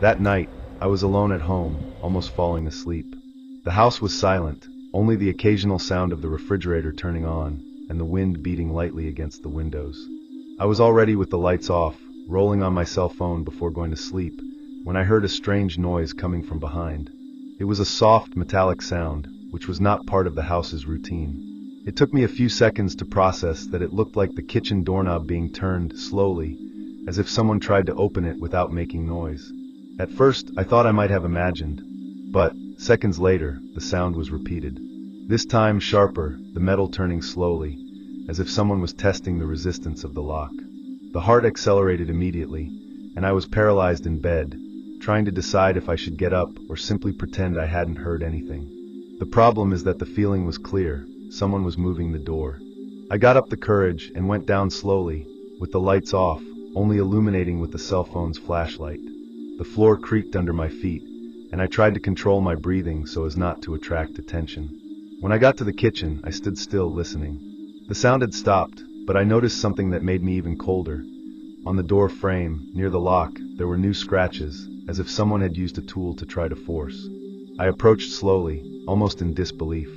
That night, I was alone at home, almost falling asleep. The house was silent, only the occasional sound of the refrigerator turning on, and the wind beating lightly against the windows. I was already with the lights off, rolling on my cell phone before going to sleep, when I heard a strange noise coming from behind. It was a soft, metallic sound, which was not part of the house's routine. It took me a few seconds to process that it looked like the kitchen doorknob being turned slowly, as if someone tried to open it without making noise. At first, I thought I might have imagined, but seconds later, the sound was repeated. This time sharper, the metal turning slowly, as if someone was testing the resistance of the lock. The heart accelerated immediately, and I was paralyzed in bed, trying to decide if I should get up or simply pretend I hadn't heard anything. The problem is that the feeling was clear. Someone was moving the door. I got up the courage and went down slowly, with the lights off, only illuminating with the cell phone's flashlight. The floor creaked under my feet, and I tried to control my breathing so as not to attract attention. When I got to the kitchen, I stood still, listening. The sound had stopped, but I noticed something that made me even colder. On the door frame, near the lock, there were new scratches, as if someone had used a tool to try to force. I approached slowly, almost in disbelief.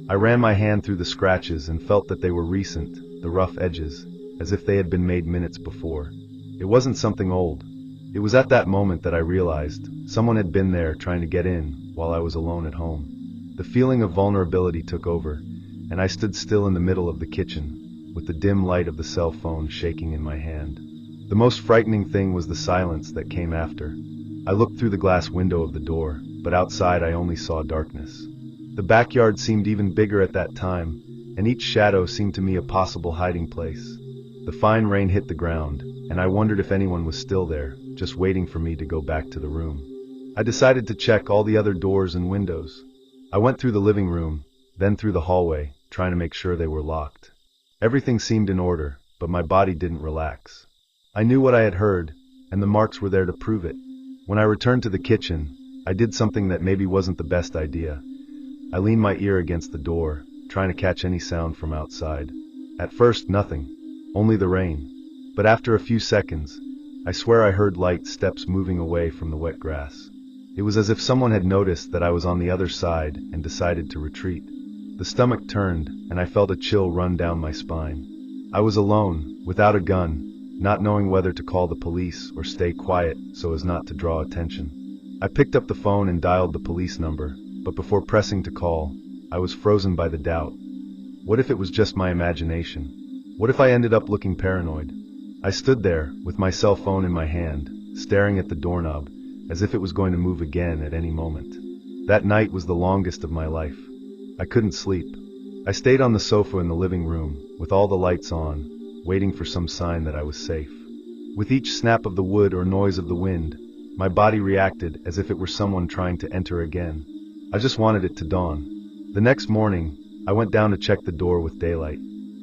I ran my hand through the scratches and felt that they were recent, the rough edges, as if they had been made minutes before. It wasn't something old. It was at that moment that I realized someone had been there trying to get in while I was alone at home. The feeling of vulnerability took over, and I stood still in the middle of the kitchen, with the dim light of the cell phone shaking in my hand. The most frightening thing was the silence that came after. I looked through the glass window of the door, but outside I only saw darkness. The backyard seemed even bigger at that time, and each shadow seemed to me a possible hiding place. The fine rain hit the ground, and I wondered if anyone was still there, just waiting for me to go back to the room. I decided to check all the other doors and windows. I went through the living room, then through the hallway, trying to make sure they were locked. Everything seemed in order, but my body didn't relax. I knew what I had heard, and the marks were there to prove it. When I returned to the kitchen, I did something that maybe wasn't the best idea. I leaned my ear against the door, trying to catch any sound from outside. At first, nothing, only the rain. But after a few seconds, I swear I heard light steps moving away from the wet grass. It was as if someone had noticed that I was on the other side and decided to retreat. The stomach turned, and I felt a chill run down my spine. I was alone, without a gun, not knowing whether to call the police or stay quiet so as not to draw attention. I picked up the phone and dialed the police number, but before pressing to call, I was frozen by the doubt. What if it was just my imagination? What if I ended up looking paranoid? I stood there, with my cell phone in my hand, staring at the doorknob, as if it was going to move again at any moment. That night was the longest of my life. I couldn't sleep. I stayed on the sofa in the living room, with all the lights on, waiting for some sign that I was safe. With each snap of the wood or noise of the wind, my body reacted as if it were someone trying to enter again. I just wanted it to dawn. The next morning, I went down to check the door with daylight.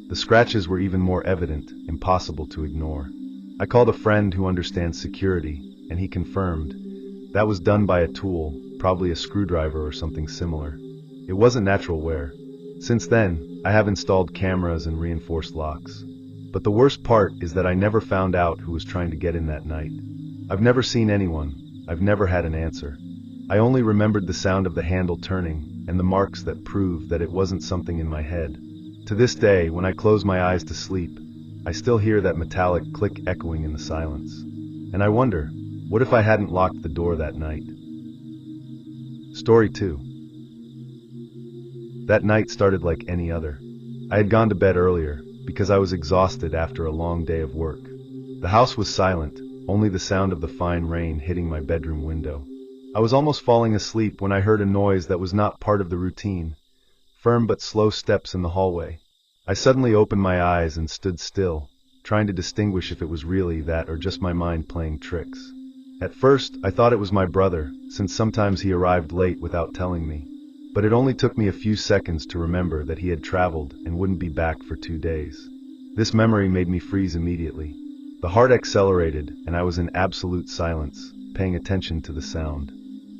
The scratches were even more evident, impossible to ignore. I called a friend who understands security, and he confirmed. That was done by a tool, probably a screwdriver or something similar. It wasn't natural wear. Since then, I have installed cameras and reinforced locks. But the worst part is that I never found out who was trying to get in that night. I've never seen anyone. I've never had an answer. I only remembered the sound of the handle turning, and the marks that proved that it wasn't something in my head. To this day, when I close my eyes to sleep, I still hear that metallic click echoing in the silence. And I wonder, what if I hadn't locked the door that night? Story 2. That night started like any other. I had gone to bed earlier, because I was exhausted after a long day of work. The house was silent, only the sound of the fine rain hitting my bedroom window. I was almost falling asleep when I heard a noise that was not part of the routine. Firm but slow steps in the hallway. I suddenly opened my eyes and stood still, trying to distinguish if it was really that or just my mind playing tricks. At first, I thought it was my brother, since sometimes he arrived late without telling me. But it only took me a few seconds to remember that he had traveled and wouldn't be back for 2 days. This memory made me freeze immediately. The heart accelerated, and I was in absolute silence, paying attention to the sound.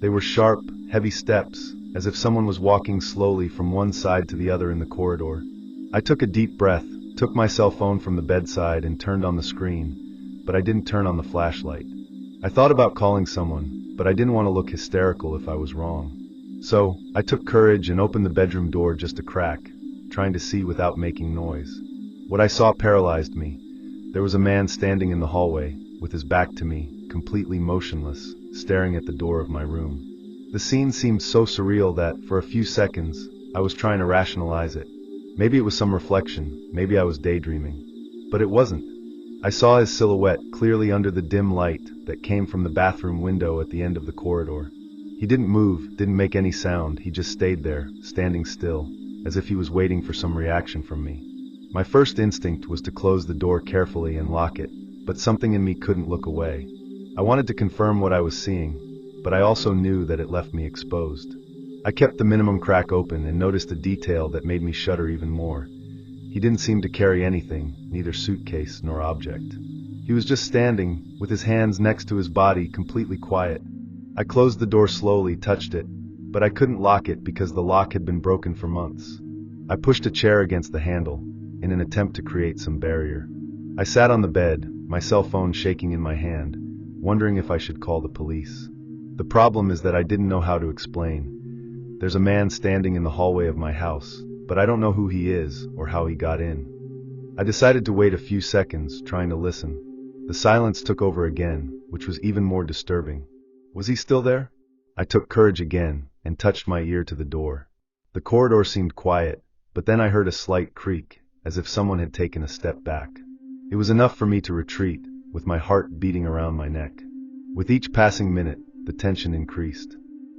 They were sharp, heavy steps, as if someone was walking slowly from one side to the other in the corridor. I took a deep breath, took my cell phone from the bedside and turned on the screen, but I didn't turn on the flashlight. I thought about calling someone, but I didn't want to look hysterical if I was wrong. So, I took courage and opened the bedroom door just a crack, trying to see without making noise. What I saw paralyzed me. There was a man standing in the hallway, with his back to me, completely motionless, staring at the door of my room. The scene seemed so surreal that, for a few seconds, I was trying to rationalize it. Maybe it was some reflection, maybe I was daydreaming. But it wasn't. I saw his silhouette clearly under the dim light that came from the bathroom window at the end of the corridor. He didn't move, didn't make any sound, he just stayed there, standing still, as if he was waiting for some reaction from me. My first instinct was to close the door carefully and lock it, but something in me couldn't look away. I wanted to confirm what I was seeing, but I also knew that it left me exposed. I kept the minimum crack open and noticed a detail that made me shudder even more. He didn't seem to carry anything, neither suitcase nor object. He was just standing, with his hands next to his body, completely quiet. I closed the door slowly, touched it, but I couldn't lock it because the lock had been broken for months. I pushed a chair against the handle, in an attempt to create some barrier. I sat on the bed, my cell phone shaking in my hand, wondering if I should call the police. The problem is that I didn't know how to explain. There's a man standing in the hallway of my house, but I don't know who he is or how he got in. I decided to wait a few seconds, trying to listen. The silence took over again, which was even more disturbing. Was he still there? I took courage again and touched my ear to the door. The corridor seemed quiet, but then I heard a slight creak, as if someone had taken a step back. It was enough for me to retreat, with my heart beating around my neck. With each passing minute, the tension increased.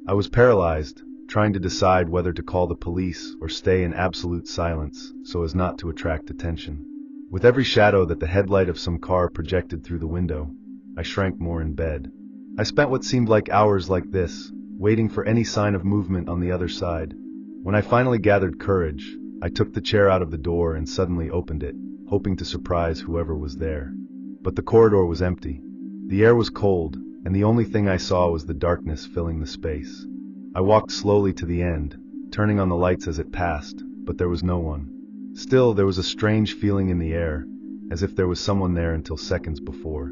I was paralyzed, trying to decide whether to call the police or stay in absolute silence so as not to attract attention. With every shadow that the headlight of some car projected through the window, I shrank more in bed. I spent what seemed like hours like this, waiting for any sign of movement on the other side. When I finally gathered courage, I took the chair out of the door and suddenly opened it, hoping to surprise whoever was there. But the corridor was empty. The air was cold, and the only thing I saw was the darkness filling the space. I walked slowly to the end, turning on the lights as it passed, but there was no one. Still, there was a strange feeling in the air, as if there was someone there until seconds before.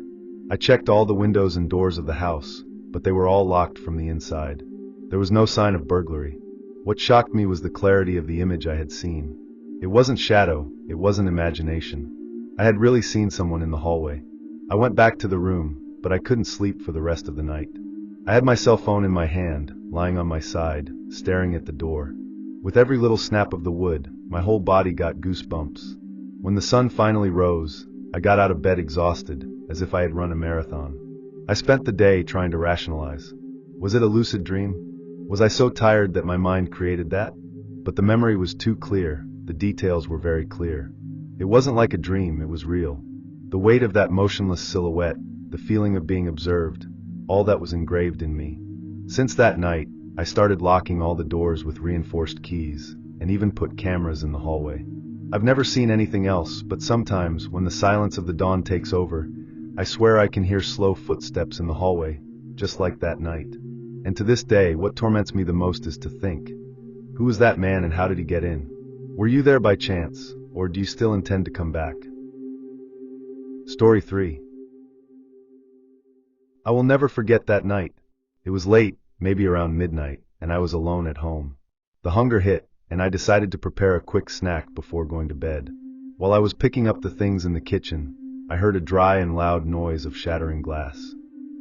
I checked all the windows and doors of the house, but they were all locked from the inside. There was no sign of burglary. What shocked me was the clarity of the image I had seen. It wasn't shadow, it wasn't imagination. I had really seen someone in the hallway. I went back to the room, but I couldn't sleep for the rest of the night. I had my cell phone in my hand, lying on my side, staring at the door. With every little snap of the wood, my whole body got goosebumps. When the sun finally rose, I got out of bed exhausted, as if I had run a marathon. I spent the day trying to rationalize. Was it a lucid dream? Was I so tired that my mind created that? But the memory was too clear, the details were very clear. It wasn't like a dream, it was real. The weight of that motionless silhouette, the feeling of being observed, all that was engraved in me. Since that night, I started locking all the doors with reinforced keys, and even put cameras in the hallway. I've never seen anything else, but sometimes, when the silence of the dawn takes over, I swear I can hear slow footsteps in the hallway, just like that night. And to this day, what torments me the most is to think, who was that man and how did he get in? Were you there by chance, or do you still intend to come back? Story 3. I will never forget that night. It was late, maybe around midnight, and I was alone at home. The hunger hit, and I decided to prepare a quick snack before going to bed. While I was picking up the things in the kitchen, I heard a dry and loud noise of shattering glass.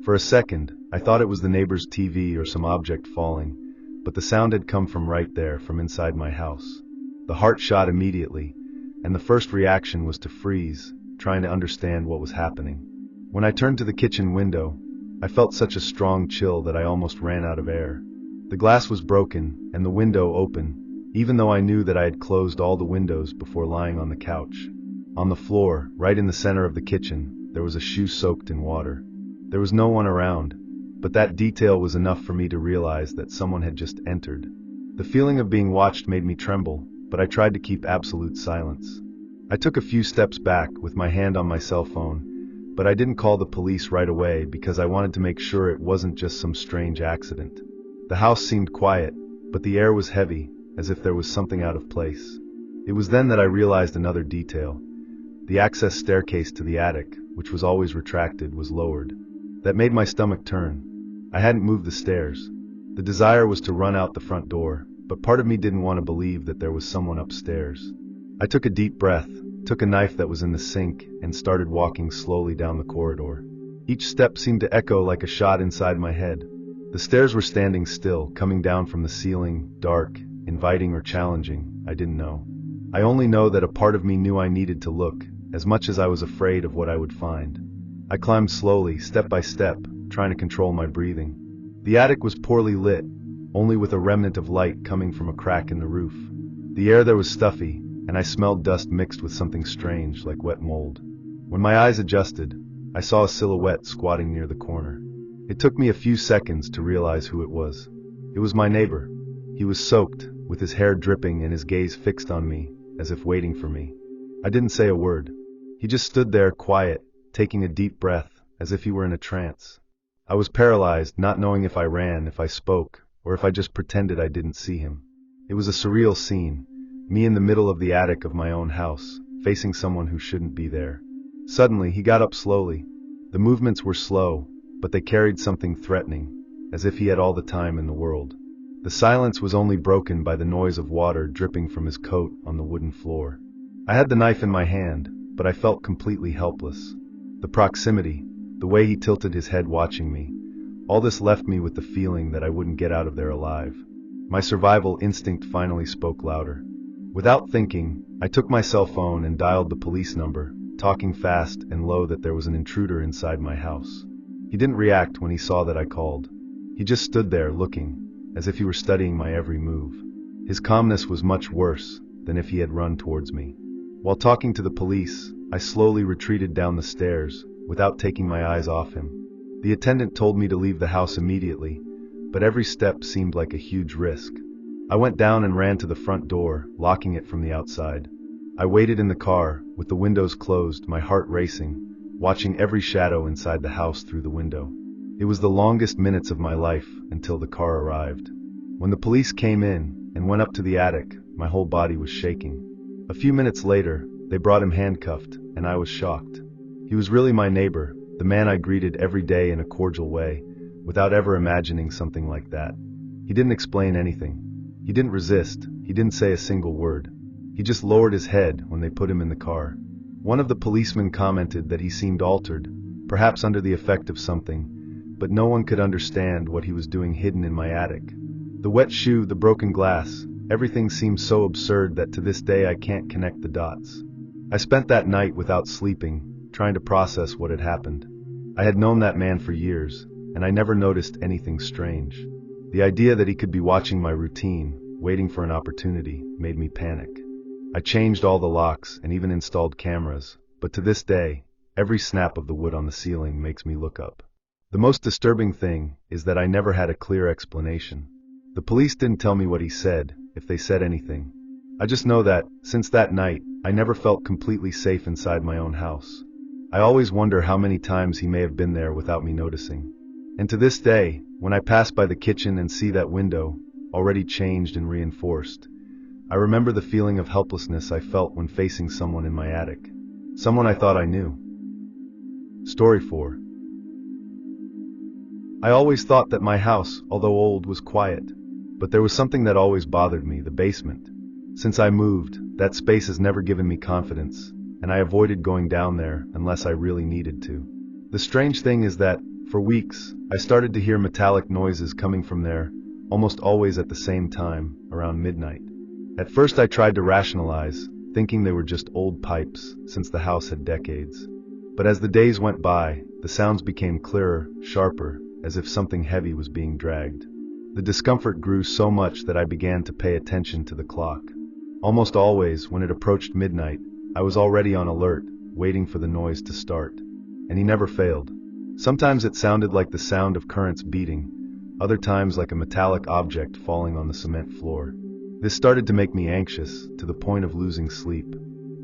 For a second, I thought it was the neighbor's TV or some object falling, but the sound had come from right there, from inside my house. The heart shot immediately, and the first reaction was to freeze, trying to understand what was happening. When I turned to the kitchen window, I felt such a strong chill that I almost ran out of air. The glass was broken, and the window open, even though I knew that I had closed all the windows before lying on the couch. On the floor, right in the center of the kitchen, there was a shoe soaked in water. There was no one around, but that detail was enough for me to realize that someone had just entered. The feeling of being watched made me tremble, but I tried to keep absolute silence. I took a few steps back, with my hand on my cell phone, but I didn't call the police right away because I wanted to make sure it wasn't just some strange accident. The house seemed quiet, but the air was heavy, as if there was something out of place. It was then that I realized another detail. The access staircase to the attic, which was always retracted, was lowered. That made my stomach turn. I hadn't moved the stairs. The desire was to run out the front door, but part of me didn't want to believe that there was someone upstairs. I took a deep breath, took a knife that was in the sink, and started walking slowly down the corridor. Each step seemed to echo like a shot inside my head. The stairs were standing still, coming down from the ceiling, dark, inviting or challenging, I didn't know. I only know that a part of me knew I needed to look, as much as I was afraid of what I would find. I climbed slowly, step by step, trying to control my breathing. The attic was poorly lit, only with a remnant of light coming from a crack in the roof. The air there was stuffy, and I smelled dust mixed with something strange, like wet mold. When my eyes adjusted, I saw a silhouette squatting near the corner. It took me a few seconds to realize who it was. It was my neighbor. He was soaked, with his hair dripping and his gaze fixed on me, as if waiting for me. I didn't say a word. He just stood there, quiet, taking a deep breath, as if he were in a trance. I was paralyzed, not knowing if I ran, if I spoke, or if I just pretended I didn't see him. It was a surreal scene, me in the middle of the attic of my own house, facing someone who shouldn't be there. Suddenly, he got up slowly. The movements were slow, but they carried something threatening, as if he had all the time in the world. The silence was only broken by the noise of water dripping from his coat on the wooden floor. I had the knife in my hand, but I felt completely helpless. The proximity, the way he tilted his head watching me, all this left me with the feeling that I wouldn't get out of there alive. My survival instinct finally spoke louder. Without thinking, I took my cell phone and dialed the police number, talking fast and low that there was an intruder inside my house. He didn't react when he saw that I called. He just stood there looking, as if he were studying my every move. His calmness was much worse than if he had run towards me. While talking to the police, I slowly retreated down the stairs, without taking my eyes off him. The attendant told me to leave the house immediately, but every step seemed like a huge risk. I went down and ran to the front door, locking it from the outside. I waited in the car, with the windows closed, my heart racing, watching every shadow inside the house through the window. It was the longest minutes of my life until the car arrived. When the police came in and went up to the attic, my whole body was shaking. A few minutes later, they brought him handcuffed, and I was shocked. He was really my neighbor, the man I greeted every day in a cordial way, without ever imagining something like that. He didn't explain anything. He didn't resist. He didn't say a single word. He just lowered his head when they put him in the car. One of the policemen commented that he seemed altered, perhaps under the effect of something, but no one could understand what he was doing hidden in my attic. The wet shoe, the broken glass, everything seemed so absurd that to this day I can't connect the dots. I spent that night without sleeping, trying to process what had happened. I had known that man for years, and I never noticed anything strange. The idea that he could be watching my routine, waiting for an opportunity, made me panic. I changed all the locks and even installed cameras, but to this day, every snap of the wood on the ceiling makes me look up. The most disturbing thing is that I never had a clear explanation. The police didn't tell me what he said, if they said anything. I just know that, since that night, I never felt completely safe inside my own house. I always wonder how many times he may have been there without me noticing. And to this day, when I pass by the kitchen and see that window, already changed and reinforced, I remember the feeling of helplessness I felt when facing someone in my attic. Someone I thought I knew. Story 4. I always thought that my house, although old, was quiet. But there was something that always bothered me, the basement. Since I moved, that space has never given me confidence, and I avoided going down there unless I really needed to. The strange thing is that, for weeks, I started to hear metallic noises coming from there, almost always at the same time, around midnight. At first I tried to rationalize, thinking they were just old pipes, since the house had decades. But as the days went by, the sounds became clearer, sharper, as if something heavy was being dragged. The discomfort grew so much that I began to pay attention to the clock. Almost always, when it approached midnight, I was already on alert, waiting for the noise to start. And he never failed. Sometimes it sounded like the sound of currents beating, other times like a metallic object falling on the cement floor. This started to make me anxious, to the point of losing sleep.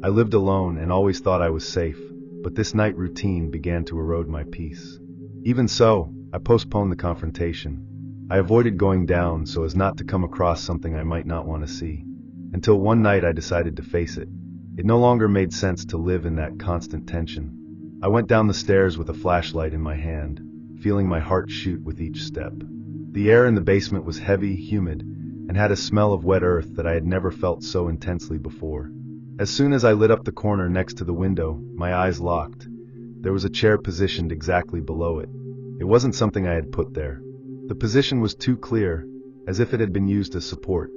I lived alone and always thought I was safe, but this night routine began to erode my peace. Even so, I postponed the confrontation. I avoided going down so as not to come across something I might not want to see. Until one night I decided to face it. It no longer made sense to live in that constant tension. I went down the stairs with a flashlight in my hand, feeling my heart shoot with each step. The air in the basement was heavy, humid, and had a smell of wet earth that I had never felt so intensely before. As soon as I lit up the corner next to the window, my eyes locked. There was a chair positioned exactly below it. It wasn't something I had put there. The position was too clear, as if it had been used as support.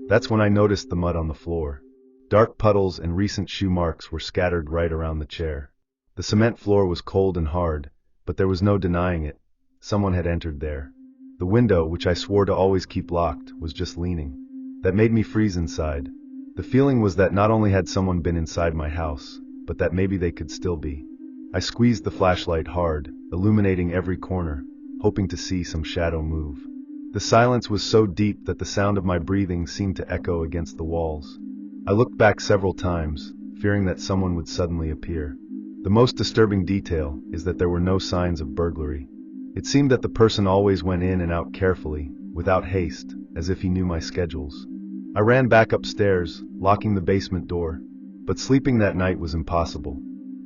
That's when I noticed the mud on the floor. Dark puddles and recent shoe marks were scattered right around the chair. The cement floor was cold and hard, but there was no denying it. Someone had entered there. The window, which I swore to always keep locked, was just leaning. That made me freeze inside. The feeling was that not only had someone been inside my house, but that maybe they could still be. I squeezed the flashlight hard, illuminating every corner, hoping to see some shadow move. The silence was so deep that the sound of my breathing seemed to echo against the walls. I looked back several times, fearing that someone would suddenly appear. The most disturbing detail is that there were no signs of burglary. It seemed that the person always went in and out carefully, without haste, as if he knew my schedules. I ran back upstairs, locking the basement door, but sleeping that night was impossible.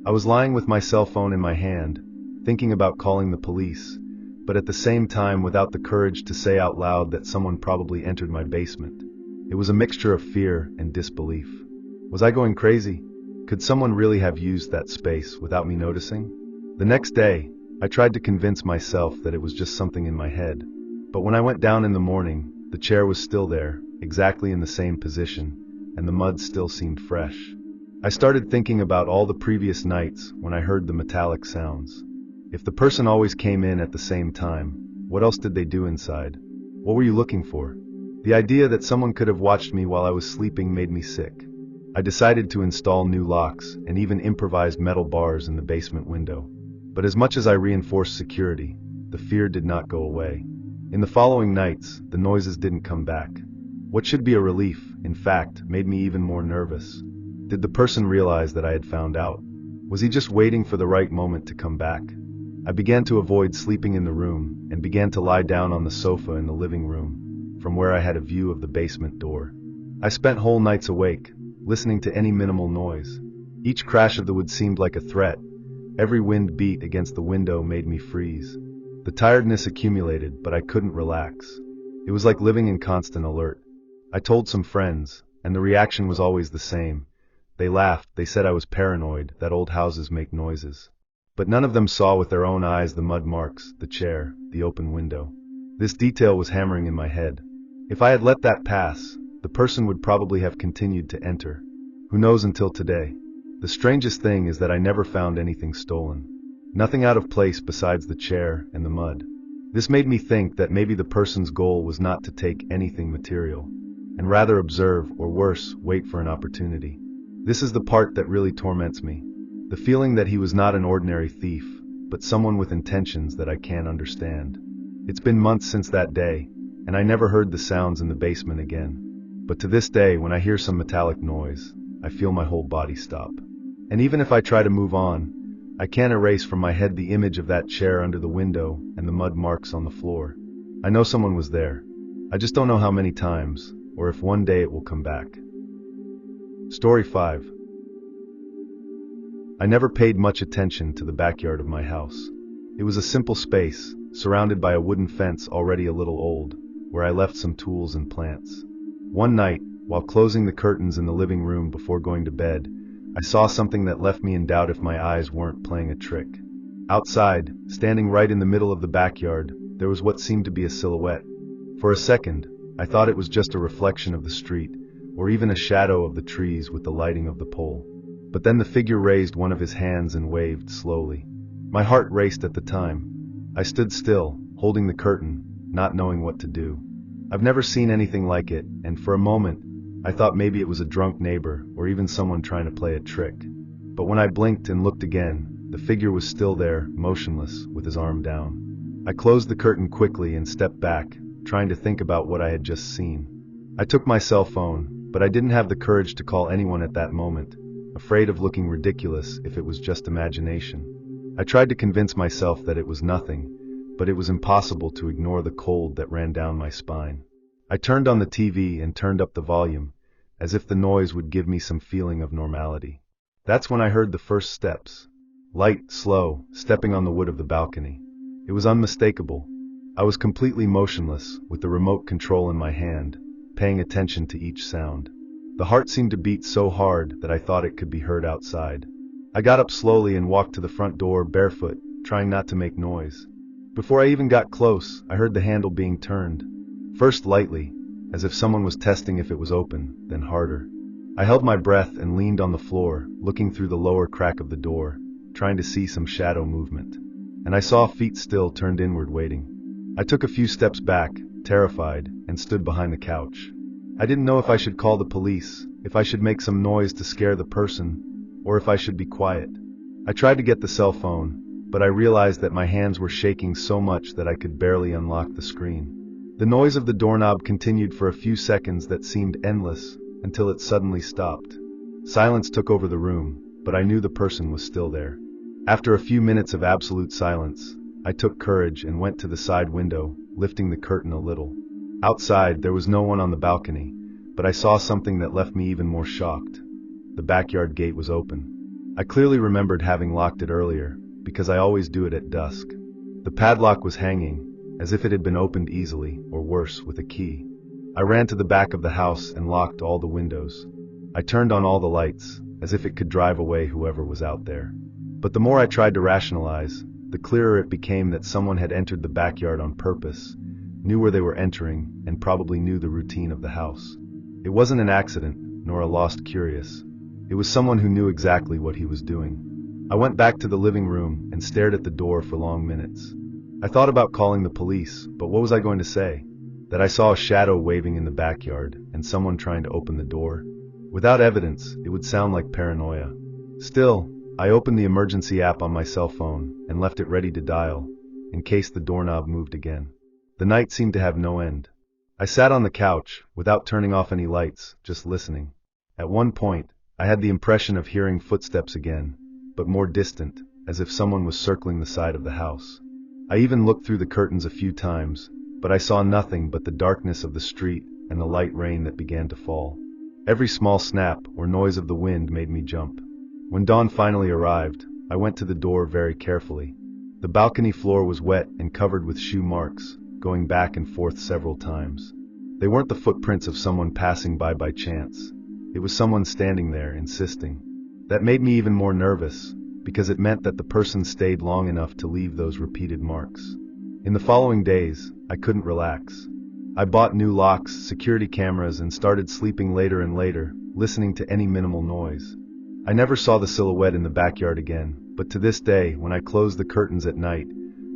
I was lying with my cell phone in my hand, thinking about calling the police, but at the same time without the courage to say out loud that someone probably entered my basement. It was a mixture of fear and disbelief. Was I going crazy? Could someone really have used that space without me noticing? The next day, I tried to convince myself that it was just something in my head. But when I went down in the morning, the chair was still there, exactly in the same position, and the mud still seemed fresh. I started thinking about all the previous nights when I heard the metallic sounds. If the person always came in at the same time, what else did they do inside? What were you looking for? The idea that someone could have watched me while I was sleeping made me sick. I decided to install new locks and even improvised metal bars in the basement window. But as much as I reinforced security, the fear did not go away. In the following nights, the noises didn't come back. What should be a relief, in fact, made me even more nervous. Did the person realize that I had found out? Was he just waiting for the right moment to come back? I began to avoid sleeping in the room and began to lie down on the sofa in the living room, from where I had a view of the basement door. I spent whole nights awake, listening to any minimal noise. Each crash of the wood seemed like a threat. Every wind beat against the window made me freeze. The tiredness accumulated, but I couldn't relax. It was like living in constant alert. I told some friends, and the reaction was always the same. They laughed, they said I was paranoid, that old houses make noises. But none of them saw with their own eyes the mud marks, the chair, the open window. This detail was hammering in my head. If I had let that pass, the person would probably have continued to enter. Who knows until today? The strangest thing is that I never found anything stolen. Nothing out of place besides the chair and the mud. This made me think that maybe the person's goal was not to take anything material, and rather observe, or worse, wait for an opportunity. This is the part that really torments me. The feeling that he was not an ordinary thief, but someone with intentions that I can't understand. It's been months since that day, and I never heard the sounds in the basement again. But to this day, when I hear some metallic noise, I feel my whole body stop. And even if I try to move on, I can't erase from my head the image of that chair under the window and the mud marks on the floor. I know someone was there. I just don't know how many times, or if one day it will come back. Story 5. I never paid much attention to the backyard of my house. It was a simple space, surrounded by a wooden fence already a little old, where I left some tools and plants. One night, while closing the curtains in the living room before going to bed, I saw something that left me in doubt if my eyes weren't playing a trick. Outside, standing right in the middle of the backyard, there was what seemed to be a silhouette. For a second, I thought it was just a reflection of the street, or even a shadow of the trees with the lighting of the pole. But then the figure raised one of his hands and waved slowly. My heart raced at the time. I stood still, holding the curtain, not knowing what to do. I've never seen anything like it, and for a moment, I thought maybe it was a drunk neighbor or even someone trying to play a trick. But when I blinked and looked again, the figure was still there, motionless, with his arm down. I closed the curtain quickly and stepped back, trying to think about what I had just seen. I took my cell phone, but I didn't have the courage to call anyone at that moment, afraid of looking ridiculous if it was just imagination. I tried to convince myself that it was nothing, but it was impossible to ignore the cold that ran down my spine. I turned on the TV and turned up the volume, as if the noise would give me some feeling of normality. That's when I heard the first steps. Light, slow, stepping on the wood of the balcony. It was unmistakable. I was completely motionless, with the remote control in my hand, paying attention to each sound. The heart seemed to beat so hard that I thought it could be heard outside. I got up slowly and walked to the front door barefoot, trying not to make noise. Before I even got close, I heard the handle being turned. First lightly, as if someone was testing if it was open, then harder. I held my breath and leaned on the floor, looking through the lower crack of the door, trying to see some shadow movement. And I saw feet still turned inward waiting. I took a few steps back, terrified, and stood behind the couch. I didn't know if I should call the police, if I should make some noise to scare the person, or if I should be quiet. I tried to get the cell phone, but I realized that my hands were shaking so much that I could barely unlock the screen. The noise of the doorknob continued for a few seconds that seemed endless, until it suddenly stopped. Silence took over the room, but I knew the person was still there. After a few minutes of absolute silence, I took courage and went to the side window, lifting the curtain a little. Outside, there was no one on the balcony, but I saw something that left me even more shocked. The backyard gate was open. I clearly remembered having locked it earlier, because I always do it at dusk. The padlock was hanging, as if it had been opened easily, or worse, with a key. I ran to the back of the house and locked all the windows. I turned on all the lights, as if it could drive away whoever was out there. But the more I tried to rationalize, the clearer it became that someone had entered the backyard on purpose, knew where they were entering, and probably knew the routine of the house. It wasn't an accident, nor a lost curious. It was someone who knew exactly what he was doing. I went back to the living room and stared at the door for long minutes. I thought about calling the police, but what was I going to say? That I saw a shadow waving in the backyard, and someone trying to open the door? Without evidence, it would sound like paranoia. Still, I opened the emergency app on my cell phone and left it ready to dial, in case the doorknob moved again. The night seemed to have no end. I sat on the couch, without turning off any lights, just listening. At one point, I had the impression of hearing footsteps again, but more distant, as if someone was circling the side of the house. I even looked through the curtains a few times, but I saw nothing but the darkness of the street and the light rain that began to fall. Every small snap or noise of the wind made me jump. When dawn finally arrived, I went to the door very carefully. The balcony floor was wet and covered with shoe marks, going back and forth several times. They weren't the footprints of someone passing by chance. It was someone standing there, insisting. That made me even more nervous, because it meant that the person stayed long enough to leave those repeated marks. In the following days, I couldn't relax. I bought new locks, security cameras, and started sleeping later and later, listening to any minimal noise. I never saw the silhouette in the backyard again, but to this day, when I close the curtains at night,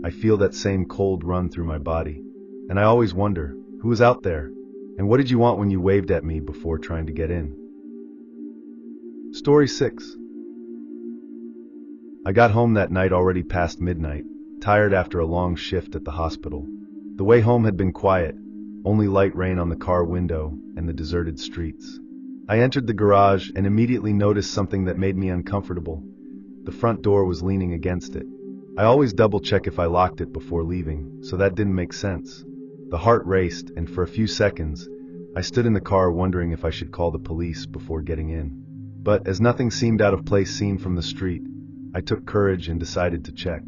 I feel that same cold run through my body. And I always wonder, who was out there? And what did you want when you waved at me before trying to get in? Story 6. I got home that night already past midnight, tired after a long shift at the hospital. The way home had been quiet, only light rain on the car window and the deserted streets. I entered the garage and immediately noticed something that made me uncomfortable. The front door was leaning against it. I always double-check if I locked it before leaving, so that didn't make sense. The heart raced, and for a few seconds, I stood in the car wondering if I should call the police before getting in. But as nothing seemed out of place seen from the street, I took courage and decided to check.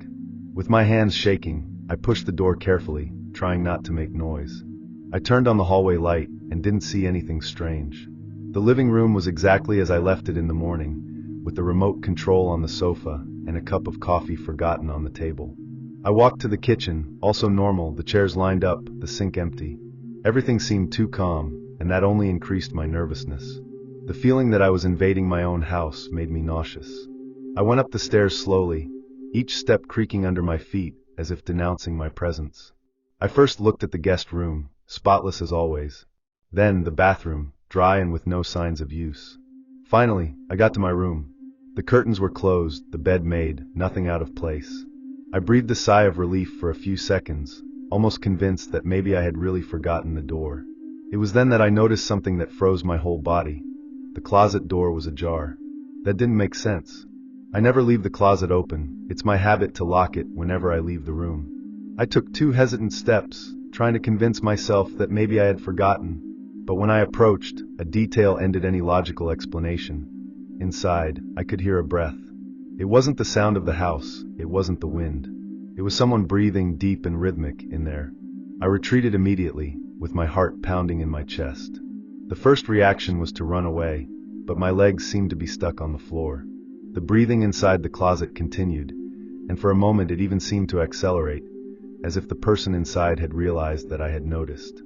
With my hands shaking, I pushed the door carefully, trying not to make noise. I turned on the hallway light and didn't see anything strange. The living room was exactly as I left it in the morning, with the remote control on the sofa and a cup of coffee forgotten on the table. I walked to the kitchen, also normal, the chairs lined up, the sink empty. Everything seemed too calm, and that only increased my nervousness. The feeling that I was invading my own house made me nauseous. I went up the stairs slowly, each step creaking under my feet as if denouncing my presence. I first looked at the guest room, spotless as always. Then the bathroom, dry and with no signs of use. Finally, I got to my room. The curtains were closed, the bed made, nothing out of place. I breathed a sigh of relief for a few seconds, almost convinced that maybe I had really forgotten the door. It was then that I noticed something that froze my whole body. The closet door was ajar. That didn't make sense. I never leave the closet open. It's my habit to lock it whenever I leave the room. I took 2 hesitant steps, trying to convince myself that maybe I had forgotten. But when I approached, a detail ended any logical explanation. Inside, I could hear a breath. It wasn't the sound of the house, it wasn't the wind. It was someone breathing deep and rhythmic in there. I retreated immediately, with my heart pounding in my chest. The first reaction was to run away, but my legs seemed to be stuck on the floor. The breathing inside the closet continued, and for a moment it even seemed to accelerate, as if the person inside had realized that I had noticed.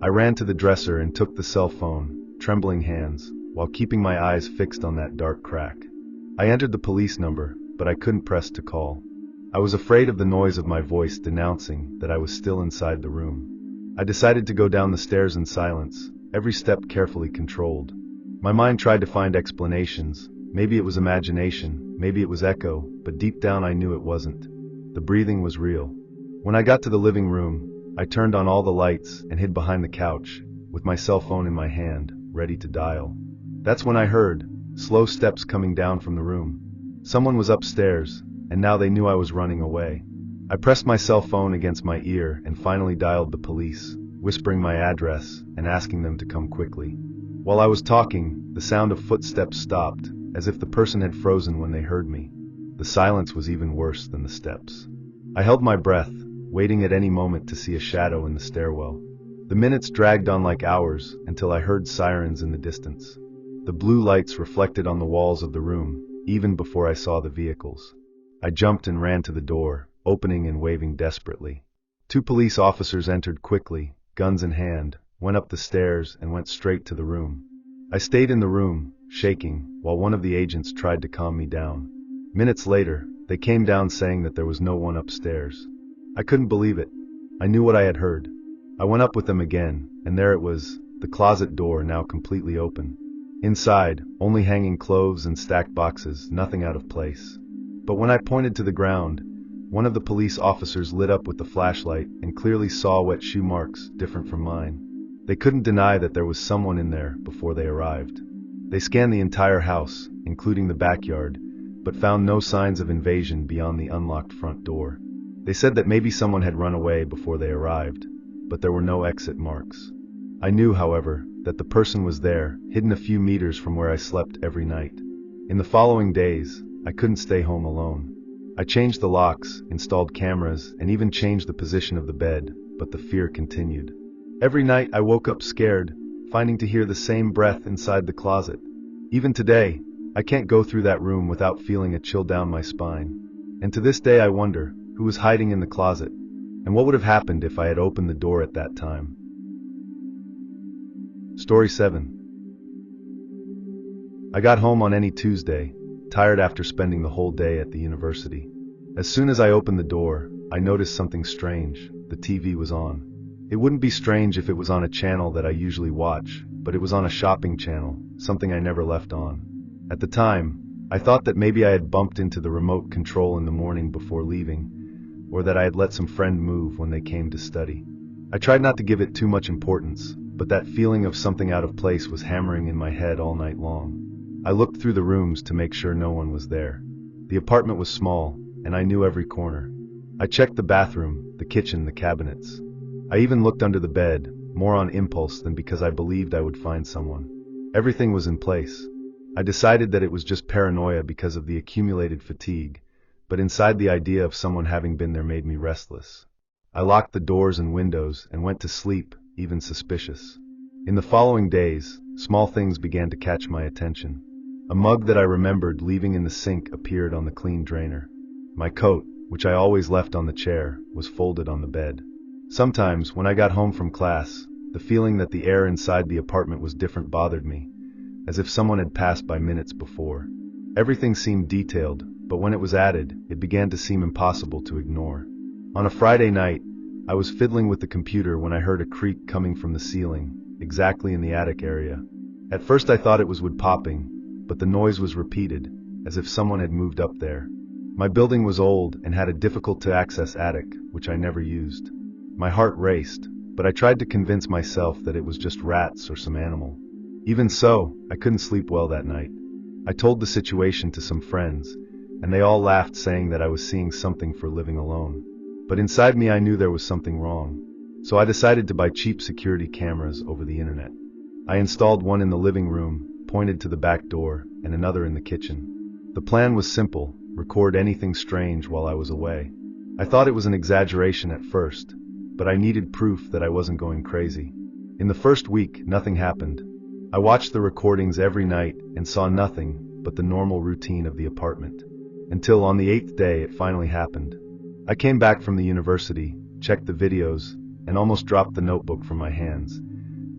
I ran to the dresser and took the cell phone, trembling hands, while keeping my eyes fixed on that dark crack. I entered the police number, but I couldn't press to call. I was afraid of the noise of my voice denouncing that I was still inside the room. I decided to go down the stairs in silence, every step carefully controlled. My mind tried to find explanations. Maybe it was imagination, maybe it was echo, but deep down I knew it wasn't. The breathing was real. When I got to the living room, I turned on all the lights and hid behind the couch, with my cell phone in my hand, ready to dial. That's when I heard slow steps coming down from the room. Someone was upstairs, and now they knew I was running away. I pressed my cell phone against my ear and finally dialed the police, whispering my address and asking them to come quickly. While I was talking, the sound of footsteps stopped, as if the person had frozen when they heard me. The silence was even worse than the steps. I held my breath, waiting at any moment to see a shadow in the stairwell. The minutes dragged on like hours until I heard sirens in the distance. The blue lights reflected on the walls of the room, even before I saw the vehicles. I jumped and ran to the door, opening and waving desperately. 2 police officers entered quickly, guns in hand, went up the stairs and went straight to the room. I stayed in the room, shaking, while one of the agents tried to calm me down. Minutes later, they came down saying that there was no one upstairs. I couldn't believe it. I knew what I had heard. I went up with them again, and there it was, the closet door now completely open. Inside, only hanging clothes and stacked boxes, nothing out of place. But when I pointed to the ground, one of the police officers lit up with the flashlight and clearly saw wet shoe marks, different from mine. They couldn't deny that there was someone in there before they arrived. They scanned the entire house, including the backyard, but found no signs of invasion beyond the unlocked front door. They said that maybe someone had run away before they arrived, but there were no exit marks. I knew, however, that the person was there, hidden a few meters from where I slept every night. In the following days, I couldn't stay home alone. I changed the locks, installed cameras, and even changed the position of the bed, but the fear continued. Every night I woke up scared, finding to hear the same breath inside the closet. Even today, I can't go through that room without feeling a chill down my spine. And to this day I wonder, who was hiding in the closet? And what would have happened if I had opened the door at that time? Story 7. I got home on any Tuesday, tired after spending the whole day at the university. As soon as I opened the door, I noticed something strange. The TV was on. It wouldn't be strange if it was on a channel that I usually watch, but it was on a shopping channel, something I never left on. At the time, I thought that maybe I had bumped into the remote control in the morning before leaving, or that I had let some friend move when they came to study. I tried not to give it too much importance, but that feeling of something out of place was hammering in my head all night long. I looked through the rooms to make sure no one was there. The apartment was small, and I knew every corner. I checked the bathroom, the kitchen, the cabinets. I even looked under the bed, more on impulse than because I believed I would find someone. Everything was in place. I decided that it was just paranoia because of the accumulated fatigue, but inside the idea of someone having been there made me restless. I locked the doors and windows and went to sleep, even suspicious. In the following days, small things began to catch my attention. A mug that I remembered leaving in the sink appeared on the clean drainer. My coat, which I always left on the chair, was folded on the bed. Sometimes, when I got home from class, the feeling that the air inside the apartment was different bothered me, as if someone had passed by minutes before. Everything seemed detailed, but when it was added, it began to seem impossible to ignore. On a Friday night, I was fiddling with the computer when I heard a creak coming from the ceiling, exactly in the attic area. At first I thought it was wood popping, but the noise was repeated, as if someone had moved up there. My building was old and had a difficult-to-access attic, which I never used. My heart raced, but I tried to convince myself that it was just rats or some animal. Even so, I couldn't sleep well that night. I told the situation to some friends, and they all laughed, saying that I was seeing something for living alone. But inside me I knew there was something wrong. So I decided to buy cheap security cameras over the internet. I installed one in the living room, pointed to the back door, and another in the kitchen. The plan was simple: record anything strange while I was away. I thought it was an exaggeration at first, but I needed proof that I wasn't going crazy. In the first week, nothing happened. I watched the recordings every night and saw nothing but the normal routine of the apartment. Until on the 8th day, it finally happened. I came back from the university, checked the videos, and almost dropped the notebook from my hands.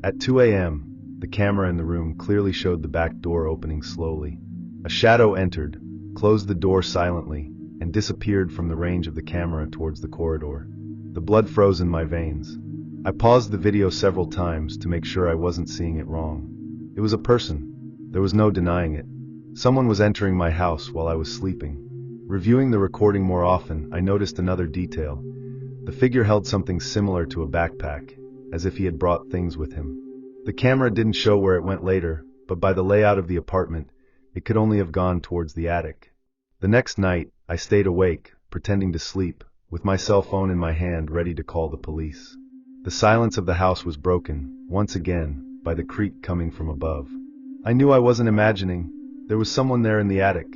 At 2 a.m., the camera in the room clearly showed the back door opening slowly. A shadow entered, closed the door silently, and disappeared from the range of the camera towards the corridor. The blood froze in my veins. I paused the video several times to make sure I wasn't seeing it wrong. It was a person. There was no denying it. Someone was entering my house while I was sleeping. Reviewing the recording more often, I noticed another detail. The figure held something similar to a backpack, as if he had brought things with him. The camera didn't show where it went later, but by the layout of the apartment, it could only have gone towards the attic. The next night, I stayed awake, pretending to sleep, with my cell phone in my hand ready to call the police. The silence of the house was broken, once again, by the creak coming from above. I knew I wasn't imagining. There was someone there in the attic.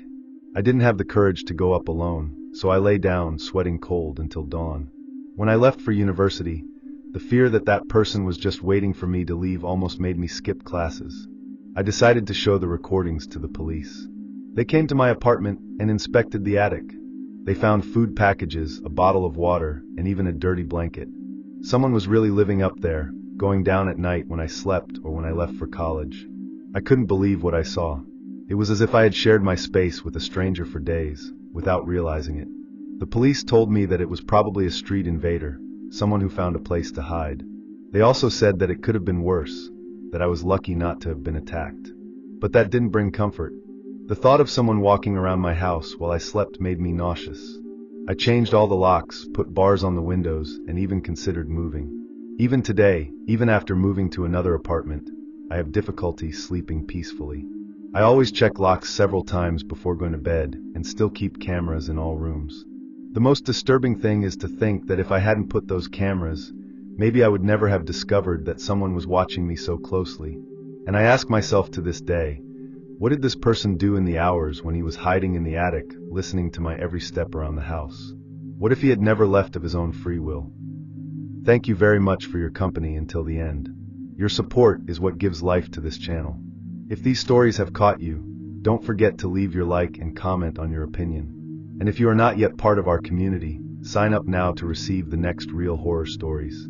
I didn't have the courage to go up alone, so I lay down, sweating cold, until dawn. When I left for university, the fear that that person was just waiting for me to leave almost made me skip classes. I decided to show the recordings to the police. They came to my apartment and inspected the attic. They found food packages, a bottle of water, and even a dirty blanket. Someone was really living up there, going down at night when I slept or when I left for college. I couldn't believe what I saw. It was as if I had shared my space with a stranger for days, without realizing it. The police told me that it was probably a street invader, someone who found a place to hide. They also said that it could have been worse, that I was lucky not to have been attacked. But that didn't bring comfort. The thought of someone walking around my house while I slept made me nauseous. I changed all the locks, put bars on the windows, and even considered moving. Even today, even after moving to another apartment, I have difficulty sleeping peacefully. I always check locks several times before going to bed and still keep cameras in all rooms. The most disturbing thing is to think that if I hadn't put those cameras, maybe I would never have discovered that someone was watching me so closely. And I ask myself to this day, what did this person do in the hours when he was hiding in the attic, listening to my every step around the house? What if he had never left of his own free will? Thank you very much for your company until the end. Your support is what gives life to this channel. If these stories have caught you, don't forget to leave your like and comment on your opinion. And if you are not yet part of our community, sign up now to receive the next real horror stories.